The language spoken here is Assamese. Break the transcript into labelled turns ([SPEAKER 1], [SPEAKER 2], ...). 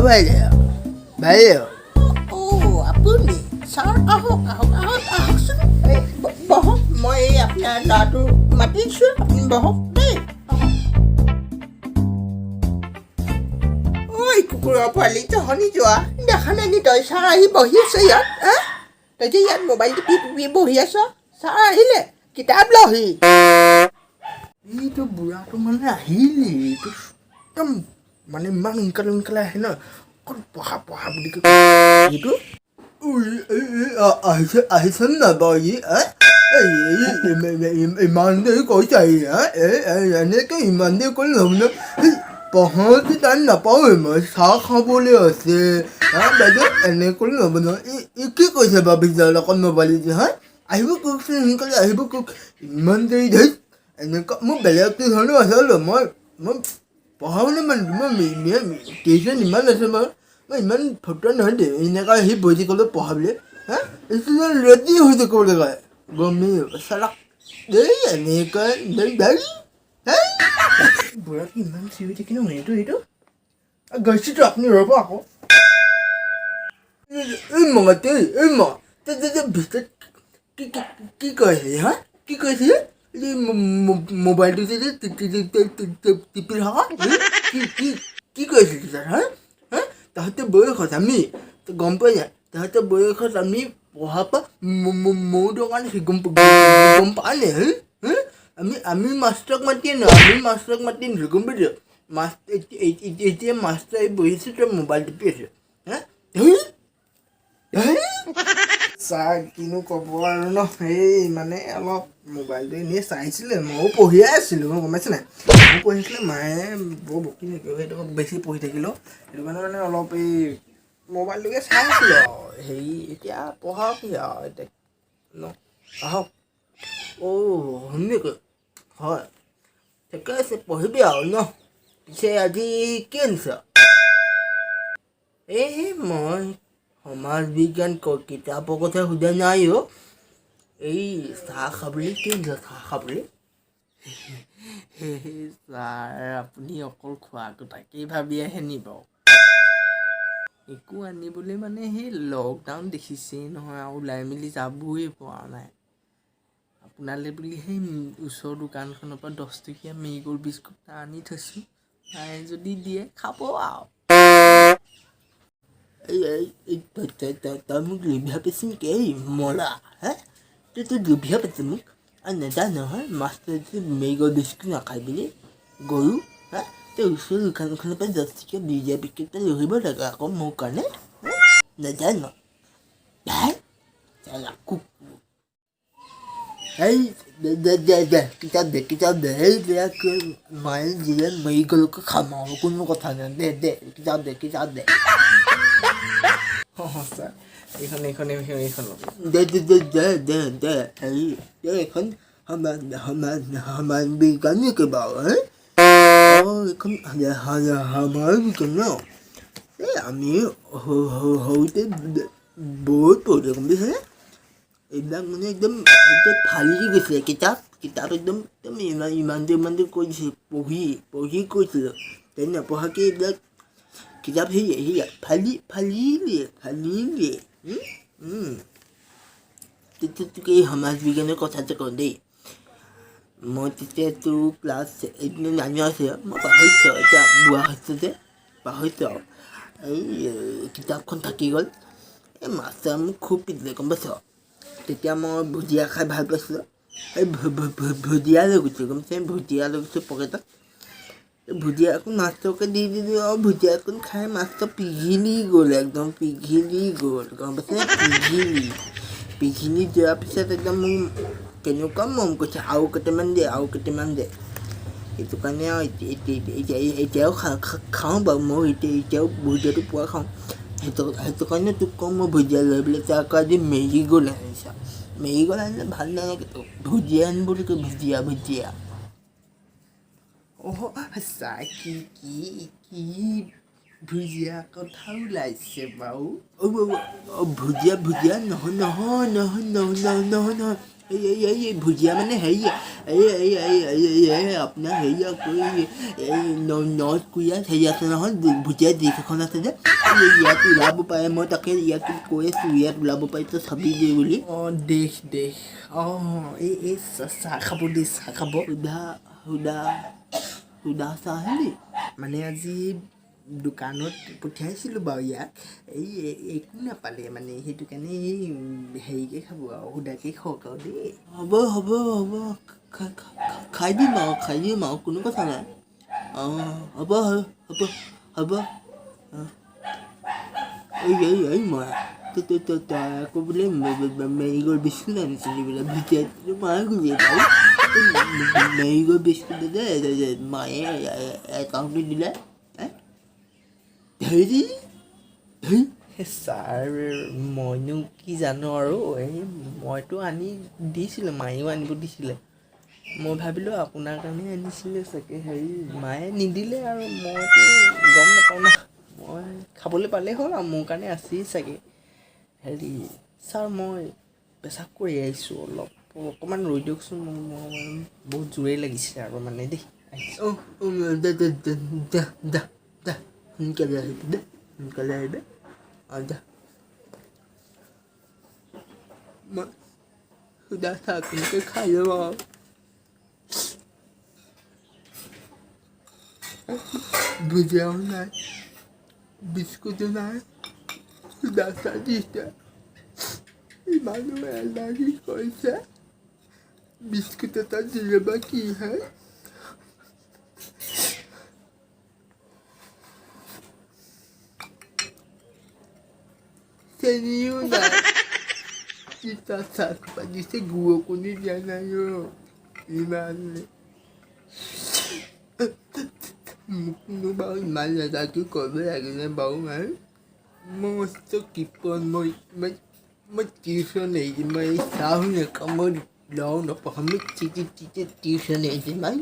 [SPEAKER 1] বাইদেউ বাইদেউ
[SPEAKER 2] আপুনি ছাৰ আহকচোন বহক মই আপোনাৰ ল'ৰাটো মাতিছোঁ আপুনি বহক দেই ঐ কুকুৰৰ পোৱালি তহঁতি যোৱা দেখা নাই নি তই ছাৰ আহি বহি আছে ইয়াত তই যে ইয়াত মোবাইল টিপি বহি আছ ছাৰ আহিলে কিতাপ লহি
[SPEAKER 1] এইটো বুঢ়াটো মানে আহিলে এইটো একদম মানে ইমান সোনকালে আহে ন অকল পঢ়া বুলি কয় এইটো আহিছে নাই বাৰু ইমান দেৰি কৈছে এনেকৈ ইমান দেৰি কৰি নহ'ব ন পঢ়াটো টাইম নাপাওঁৱেই মই চাহ খাবলৈ আছে বাইদেউ এনেকৈ নহ'ব নহয় ই কি কৈছে বাৰু বিদ্যালয়ত অকণ মোবাইল যে আহিব কওকচোন সোনকালে আহিব কওক ইমান দেৰি ধৰি এনেকুৱা মোৰ বেলেগটো ধৰণৰ আছে মই পঢ়া মানে মই টিউশ্যন ইমান আছে বাৰু মই ইমান ফটোৱা নহয় দেই এনেকুৱা আহি বহি ক'লেও পঢ়াবলৈ ৰেডি হৈছে ক'বলৈ কয় গমেই চালাক দেই এনেকুৱা বুঢ়াটো ইমান চিঞৰি থাকি নহয় এইটো গৈছোতো আপুনি ৰ'ব আকৌ এই মঙতে এই ভিতৰত কি কৈছে কি কৈছে মোবাইলটো যে টিপি থকা কি কৈছে তাত তাহাঁতে বয়সত আমি গম পোৱা যায় তাহাঁতে বয়সত আমি পঢ়া পৰা মৌ দোকান গম পোৱা নে আমি মাষ্টৰক মাতিয়ে ন আমি মাষ্টৰক মাতি নিছোঁ গম পাইছ এতিয়া মাষ্টৰ আহি বহিছোঁ তই মোবাইল টিপি আছোঁ ছাৰ কিনো ক'ব আৰু ন এই মানে অলপ মোবাইলটো এনেই চাইছিলে ময়ো পঢ়িয়ে আছিলোঁ মই গম পাইছে নাই ময়ো পঢ়ি আছিলে মায়ে বৰ বকি থাকিব সেইটো বেছি পঢ়ি থাকিলেও সেইটো কাৰণে মানে অলপ এই মোবাইলটোকে চাই আছিলোঁ আৰু হেৰি এতিয়া পঢ়াওক আৰু এতিয়া ন আহক শুনিকৈ হয় ঠিকে আছে পঢ়িবি আৰু ন পিছে আজি কি আনিছ এই মই সমাজ বিজ্ঞান কিতাপৰ কথা সোধা নাই এই চাহ খাবলৈ কি আনিছ চাহ খাবলৈ ছাৰ আপুনি অকল খোৱা কথাকেই ভাবি আহে নি বাৰু একো আনিবলৈ মানে সেই লকডাউন দেখিছেই নহয় আৰু ওলাই মেলি যাবই পৰা নাই আপোনালৈ বুলি সেই ওচৰৰ দোকানখনৰ পৰা 10 টকীয়া মেৰিগ'ল্ড বিস্কুট এটা আনি থৈছোঁ তাই যদি দিয়ে খাব আৰু তই মোক লোভিয়া পাইছে নেকি এই মলা তই লোভিয়া পাইছে মোক আৰু নেজানো নহয় মাষ্টৰ মেৰিগ'ল্ড বিস্কুট নাখাই বুলি গৰু তই ওচৰৰ দোকানখনৰ পৰা 10 টকীয়া বিৰিয়া পেকেট এটা লৈ আহিব লাগে আকৌ মোৰ কাৰণে নেজানো এই কিতাপ দে এই মায়ে দিলে মেৰিগ'ল্ডকে খাম আৰু কোনো কথা নাই দে কিতাপ দে ছাৰ এইখন দে হেৰি এইখন সমাজ বিজ্ঞান নেকি বাৰু এইখন সমাজ বিজ্ঞান ন এই আমি সৰুতে বহুত পঢ়িলো গম পাইছেনে এইবিলাক মানে একদম ফালি গৈছিলে কিতাপ একদম ইমান দেৰি কৰিছে পঢ়ি কৰিছিলোঁ তেনে নপঢ়াকৈ এইবিলাক কিতাপ সেয়া ফালিলে তেতিয়া তোক এই সমাজ বিজ্ঞানৰ কথাটো কওঁ দেই মই তেতিয়াতো ক্লাছ 8 9 আছে মই পাহৰিছোঁ এতিয়া বুঢ়া হৈছে যে পাহৰিছোঁ আৰু এই কিতাপখন থাকি গ'ল এই মাষ্টৰে মোক খুব পিটিলে গম পাইছ তেতিয়া মই ভুজিয়া খাই ভাল পাইছিলোঁ এই ভুজিয়া লৈ গৈছোঁ গম পাইছে ভুজিয়া লৈ গৈছোঁ পকেটত ভুজিয়া অকণ মাষ্টৰকে দি দিলোঁ আৰু ভুজিয়া অকণ খাই মাষ্টৰ পিঘিলি গ'ল একদম পিঘিলি গ'ল গম পাইছে পিঘিলি যোৱাৰ পিছত একদম মোক কেনেকুৱা মৰম কৰিছে আৰু কেইটামান দে সেইটো কাৰণে আৰু এতিয়াও খাওঁ বাৰু মই এতিয়াও ভুজিয়াটো পুৱা খাওঁ সেইটো কাৰণে তোক কওঁ মই ভুজিয়া লৈ পেলাই তই আকৌ আজি মেৰিগ'ল্ড আনিছা মেৰিগ'ল্ড আনিলে ভাল নালাগে তোক ভুজিয়া আনিবলৈ কৈ ভুজিয়া ছাৰ কি ভুজিয়া কথা ওলাইছে বাৰু ভুজিয়া নহয় এই ভুজিয়া মানে হেৰি এই আপোনাৰ হেৰি নৰ্থ কোৰিয়াত হেৰি আছে নহয় ভুজিয়া দিশ এখন আছে যে ইয়াত ওলাব পাৰে মই তাকে ইয়াত কৈ আছোঁ ইয়াত ওলাব পাৰি তই চাবি দিয়ে বুলি
[SPEAKER 2] অঁ দেশ অঁ এই চাহ খাব দেই চাহ খাব
[SPEAKER 1] সুদা চাহ হেৰি
[SPEAKER 2] মানে আজি দোকানত পঠিয়াইছিলোঁ বাৰু ইয়াক একো নাপালে মানে সেইটো কাৰণে এই হেৰিকে খাব আৰু সুদাকে খাওক আৰু দেই
[SPEAKER 1] হ'ব খাই দিম আৰু কোনো কথা নাই অঁ হ'ব এই মই তই আকৌ বোলে মেৰিগ'ল্ড বিস্কুট আনিছিলি বোলে ভিতৰত মায়ে ঘূৰিয়ে পাই মেৰিগ'ল্ড বিস্কুট যে মায়ে একাউণ্টত দিলে হেৰি
[SPEAKER 2] ছাৰ মইনো কি জানো আৰু মইতো আনি দিছিলোঁ মায়েও আনিব দিছিলে মই ভাবিলোঁ আপোনাৰ কাৰণে আনিছিলে চাগে মায়ে নিদিলে আৰু মইতো গম নাপাওঁ না মই খাবলৈ পালেই হ'ল আৰু মোৰ কাৰণে আছেই চাগে ছাৰ মই পেচাব কৰি আহিছোঁ অকণমান ৰৈ দিয়কচোন মোৰ বহুত জোৰেই লাগিছে আৰু মানে দেই
[SPEAKER 1] সোনকালে আহিবি যা মই সুদা চাহকণকে খাই ল'ম আৰু ভুজিয়াও নাই বিস্কুটো নাই সুদা চাহ দিছে ইমানো এলাৰ্জি কৰিছে বিস্কুট এটা দিলে বা কি হয় চেনিও নাই তিতা চাহপাত দিছে গুড়কণি দিয়া নাই ইমান মোকনো বাৰু ইমান লেজাটো কৰিব লাগিলে বাৰু মই মস্ত কৃপণ মই টিউশ্যন এৰিছোঁ মই চাহো নাখাওঁ মই লওঁ নপঢ়াওঁ মই টিউশ্যন এৰিছোঁ মই